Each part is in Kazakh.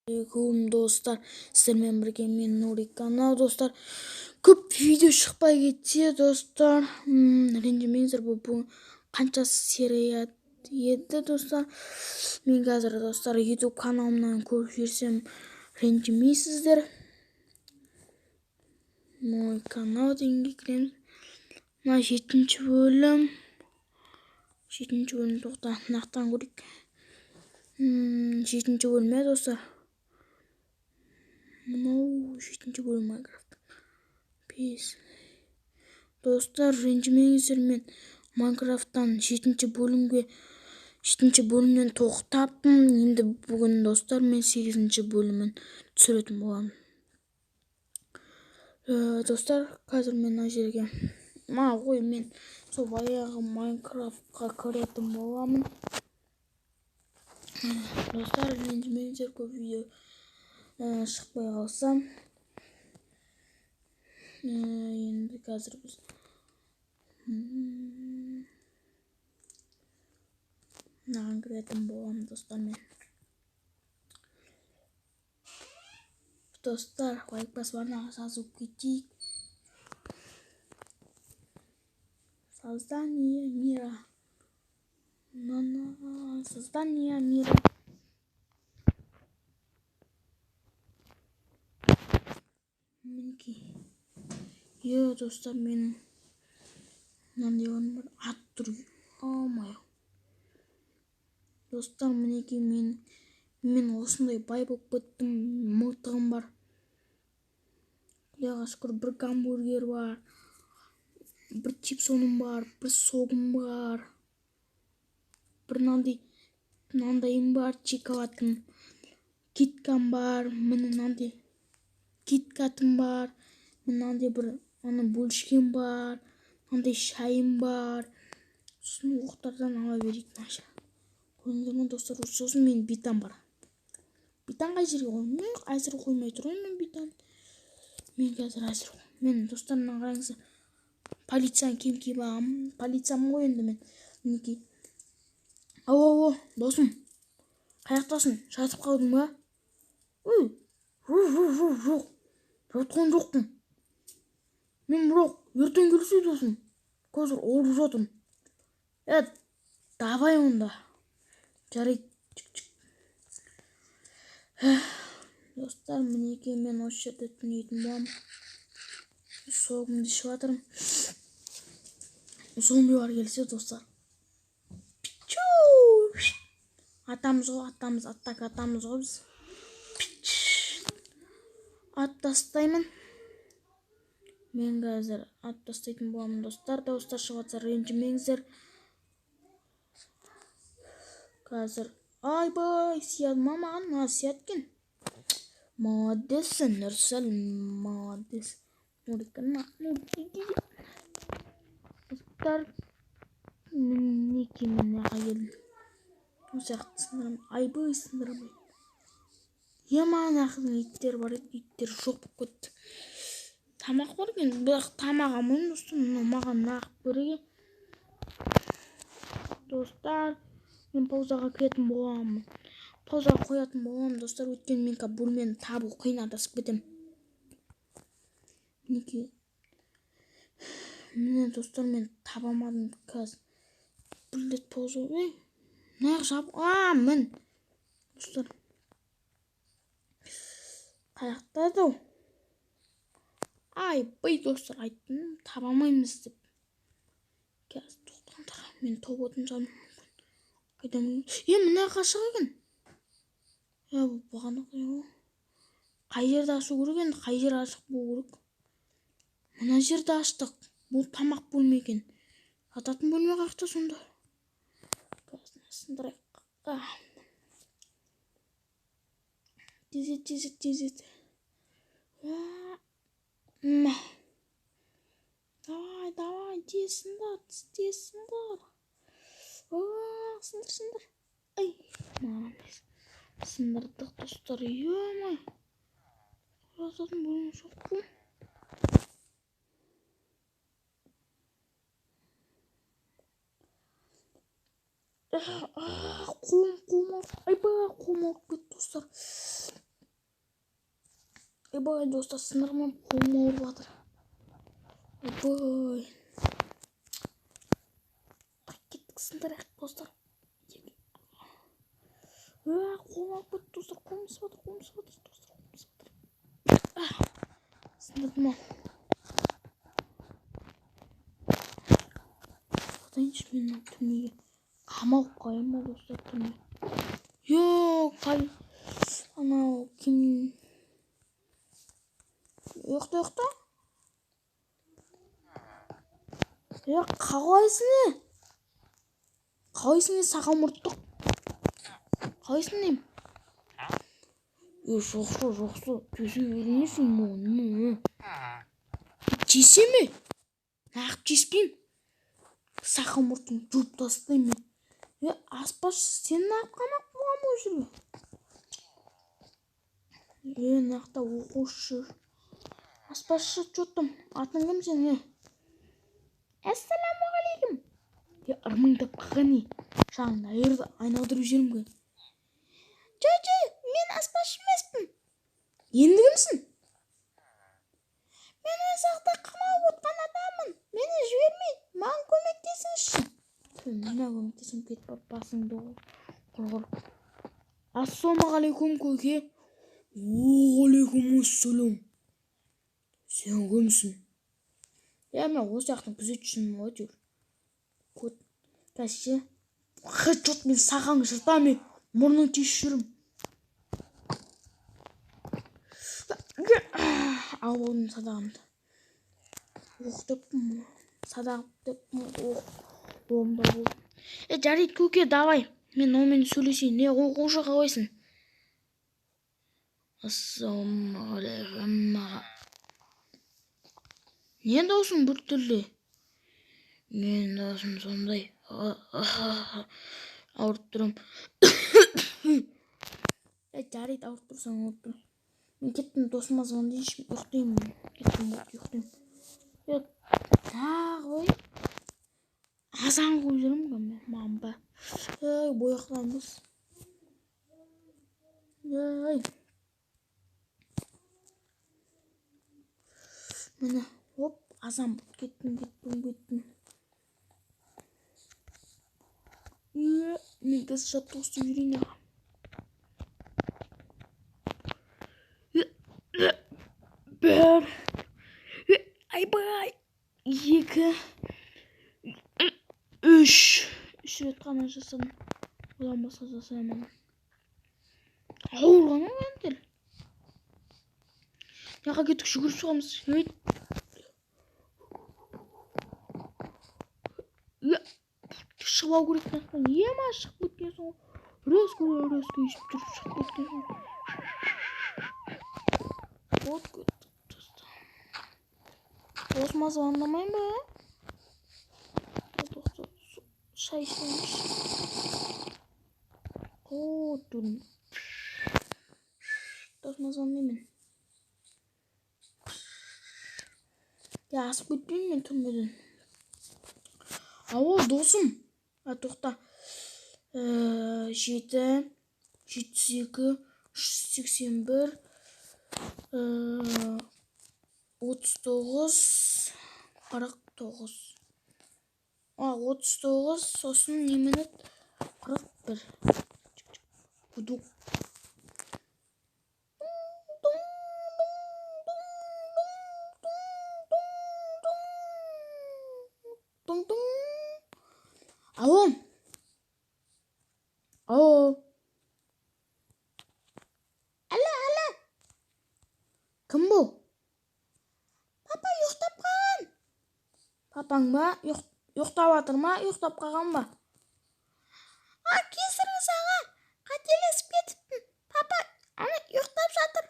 Assalamualaikum достар, сіздермен бірге мен Нурик канал достар. Көп видео шықпай кетсе достар, ренжімеңіздер, бұл қаншасы серия еді достар. Мен қазір достар YouTube каналымнан көріп жүрсем ренжімейсіздер. Мой канал дегенге кіреміз. Мына жетінші бөлім тоқта нақтан көрейік. Жетінші бөлім достар. Мынау жетінші бөлім Майнкрафт. Достар, ренжімеңіздер, мен Майнкрафттан жетінші бөлімнен тоқтаппын. Енді бүгін достар мен 8-ші бөлімін түсіретін боламын. Достар, қазір мен мына жерге мен сол баяғы Майнкрафтқа кіретін боламын. Достар, ренжімеңіздер, көп видео шықпай қалсам. Енді қазір біз мынаған кіретін боламын достар мен. Достар, лайк басып арнаға жазылып кетейік. Создание мира. Создание мира. Мінекей. Достар, менің мынандай орным бар. Ат тұр. Достар, мінекей мен осындай бай болып кеттім. Мылтығым бар. Құдайға шүкір, бір гамбургер бар. Бір чипсоным бар. Бір согым бар. Бір мынандайым бар. Чекалатым. Киткам бар. Мынандай киткатым бар. Мынандай бір бөлшкем бар. Мынандай шайым бар. Сосын оқтардан ала берейік наша. Көріңдер ме достар, сосын мен битам бар. Битан қай жерге қоймын? Мен әзір қоймай тұрайын мен битан. Мен қазір әзір қоймын. Мен достарымнан қараңыздар. Полицияны киім ағамын. Полициям ғой енді мен. Мінекей. Ау, досым. Қаяқтасың? Жатып қалдың ба? Жоқ. Жатқан жоқпын. Мен бірақ ертең келсе досым. Қазір ауырып жатырмын. Давай онда. Жарайды. Достар, мінекей мен осы жерде түнейтін боламын. Соғымды ішіп жатырмын. Зомбилар келсе достар. Атамыз ғой біз. Ат тастаймын. Мен қазір ат тастайтын боламын достар. Дауыстар шығып жатса ренжімеңіздер. Қазір айбай сияды маған, сияды екен. Молодец, Нұрсәл, молодец. Достар, мінекей мен аға келдім. Осы ақты сындырым, айбай сындырым. Маған ақының иттер бар еді, иттер жоқ болып кетті. Тамақ бар екен, бірақ тамақ алмаймын достар, маған нағып көреге. Достар, мен паузаға кіретін боламын. Паузаға қоятын боламын достар, өткен мен бөлмені табу қиын, адасып кетем. Мінекей. Міне достар, мен табамадым қазір. Бір рет пауза. Нақ жап. Мін. Достар. Қаяқтады ау. Бай достар, айттым, табамаймыз деп. Қазір тоқтаңдар. Мен топ отын жаным. Қайдам. Мына қашық екен. Бұған қайғы. Қай жерді ашу керек енді, қай жер ашық болу керек. Мына жерді аштық. Бұл тамақ бөлме екен. Жататын бөлме қақта сонда. Қазына сындырайық. Тезет. Давай, тесіңдер. Сындыр. Мамес. Сындырдық достар. Емай. Жататын бөлме жоқ қой. Қолым айбай қолым алып кетті достар. Айбай достар, сынырмен қолым ауырып жатыр. Айбай. Кеттік сындырайық достар. Қолым ауырып кетті достар. Қолым сып жатыр достар. Сындырдым ау. Құдайыншы мен түрмеге қамалып қояйын ба достар, түрме. Қай анау кім? Ұйықта. Қайсың саған мұрттық? Қайсың дейм? Жоқсы. Төсе бермесің мұны. Жесе ме? Нағып жеспейм. Саған мұртын жұлып тастаймын. Аспазшы, сен нағып қамақ болған ба жүрме? Нақта оқушы. Аспазшы жоттым. Атын кім сен? Ассаламуалейкум. Ырмыңдап қалған не? Жаңында айырды айналдырып жерім. Мен аспазшы емеспін. Енді кімсің? Мен өзақта қамалып отқан адаммын. Мені жібермейді. Маған көмектесіңізші. Мына көмектесім кетіп басыңды құрғыр. Ассалаумағалейкум көке. Уағалейкумассалам. Сен кімсің? Мен осы жақтың күзетшісімін ғой жүр. Кәсше. Жұрт мен саған жыртам мен. Мұрның тесіп жүрім. Ал болдым садағымды. Оқтыппын. Садағымды қолымда болдым. Жарайды көке, давай. Мен онымен сөйлесейін. Не оқушы қалайсың? Ассалаумағалейкум. Не даусың бір түрлі? Мен даусым сондай. Ауырып тұрым. Жарайды, ауырып тұрсаң ауырып тұрым. Мен кеттім, досыма звондайыншы, ұйықтаймын. Кеттім, ұйықтаймын. Тағы ой. Азан қойып жүрмін ғой мен, маған ба. Бояқтаймыз. Міне, оп, азан кеттім. Мен кәсі жаттығысты жүрейін аға. Бір. Айбай. 2. 3. 3 рет қана жасадым. Одан басқа жасаймын. Ауырғаны ма ентел? Яға кеттік жүгіріп шығамыз. Шылау керек нақтан. Ема шығып кеткен соң. Рөзгі ешіп тұрып шығып кеткен соң. Вот көттік. Осыма звондамайын ба? Шай ішеміз. Тұрын. Осыма звондаймын. Асып кетпеймін мен түрмеден. Ау, досым. Тоқта. 7, 702, 381, 39, 49. 39, сосын неменет 41. Гудук. Алло. Алло. Кім бұл? Папа ұйықтап қалған. Папаң ба? Ұйықтап жатыр ма? Ұйықтап қалған ба? Кесіріңіз аға. Қателесіп кетіппін. Папа ұйықтап жатыр.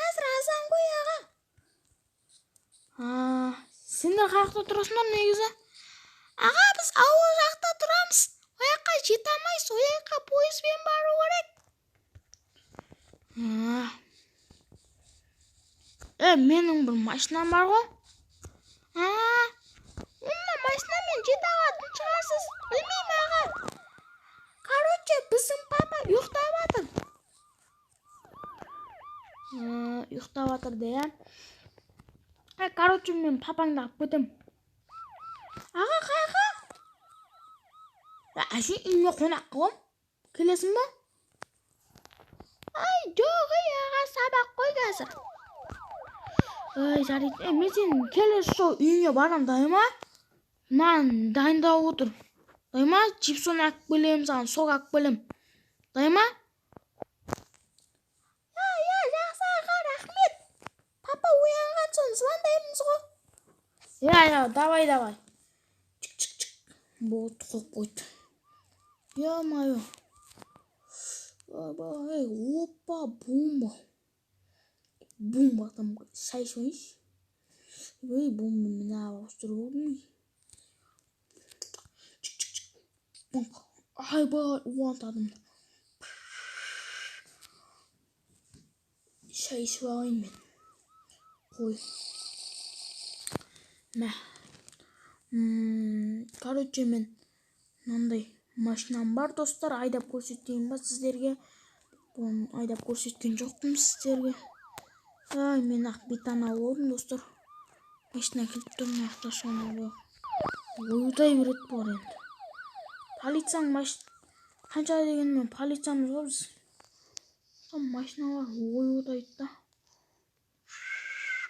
Қазір азан ғой аға. Сендер қаяқта тұрасыңдар негізі? Аға, біз ауыл жақта тұрамыз. Ояққа жете алмайсыз. Ояққа пойызбен бару керек. Менің бір машинам бар ғой. Онда машинамен жете алатын шығарсыз. Білмеймін аға. Короче, біздің папа ұйықтап жатыр. ұйықтап жатырды, иә. Короче, мен папаңды алып кетем. Аға, қайға? Әші үйіме қонақ қылам. Келесің ба? Ай, жоқ, аға, сабақ қой қазір. Ай, жарайды. Мен сен келесі жолы үйіңе барам, дайыма? Маған дайындап отыр. Дайыма, чипсон әкіп келем, саған сок әкіп келем. Дайыма? Жақсы аға, рахмет. Папа оянған соң звондаймыз ғой. Я, давай. Чик. Болды, қойып қойды. Е-мое. Опа, бомба там шай ішейінші. Бомба мен ауыстырып болдым. Айбай, уантадым. Шай ішіп алайын мен. Қой. Короче, мен мынандай машинам бар, достар. Айдап көрсетейін ба сіздерге? Бұны айдап көрсеткен жоқпын сіздерге. Ай, мен ақ бетана болдым, достар. Машина келіп тұр, мақта соны ойдай береді бар енді. Полицияның қанша дегенмен полициямыз ғой біз. Машиналар ойдайды да.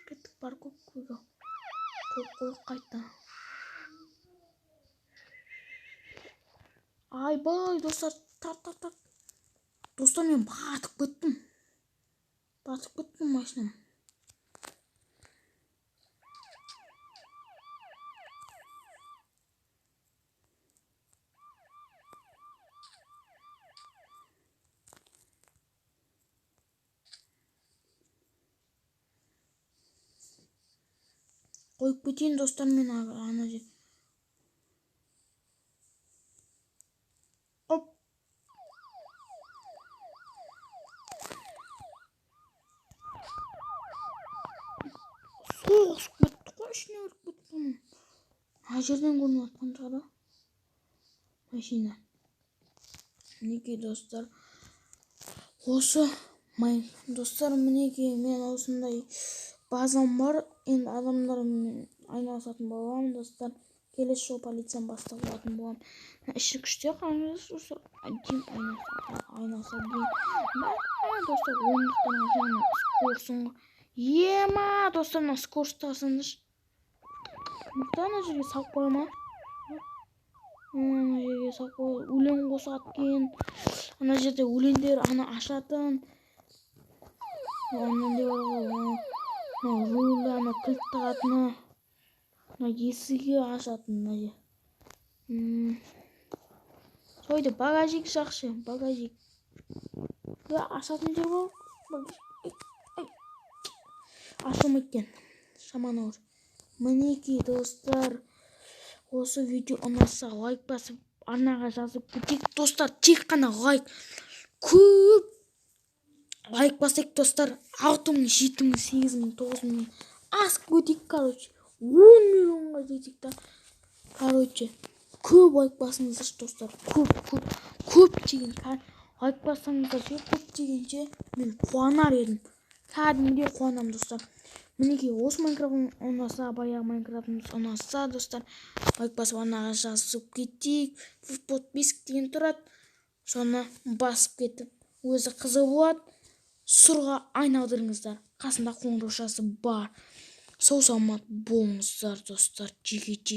Кеттік бар көк қайта. Айбай, достар, тар. Достар, мен батып кеттім машинам. Қойып кетейін, достар, мен ана жер. Оп. Соғысып кетті ғой, ішіне өріп кетті. Ана жерден көрініп жатқан шығар. Машина. Мінекей, достар. Достар, мінекей, мен осындай базам бар. Енді адамдармен айналысатын боламын, достар. Келесі жол полицияның бастығы болатын боламын. Іші күште қаңыз, достар. Айналса дейін. Достар, ойындықтан жаңа скорсын. Ема, достар, мына скорсты асындыш. Ана жерге салып қойма. Ана жерге салып қой. Өлең қосады кен. Ана жерде өлеңдер ашатын. Ана не бар ғой. Руль, ана кілт тағатыны. Есігі ашатын. Сойды, багажик жақшы. Багажик. Ашатын жер бар. Ашылмайткен. Шаман ауыр. Мінекей, достар. Осы видео ұнаса лайк басып, арнаға жазып кетейік. Достар, тек қана лайк. Көп лайк басайық, достар. 6.000, 7.000, 8.000, 9.000. Асып өтейік, короче. 10 миллионға жетейік та. Короче, көп лайк басыңыздар, достар. Көп деген. Лайк бассаңыздар, көп дегенше мен қуанар едім. Кәдімгідей қуанам, достар. Мінекей, осы Майнкрафт ұнаса, баяғы Майнкрафтымыз ұнаса, достар, лайк басып арнаға жазып кетейік. Подписка деген тұрады. Соны басып кетіп, өзі қызы болады. Сұрға айналдырыңыздар. Қасында қоңыраушасы бар. Сау саламат болыңыздар, достар. Жеке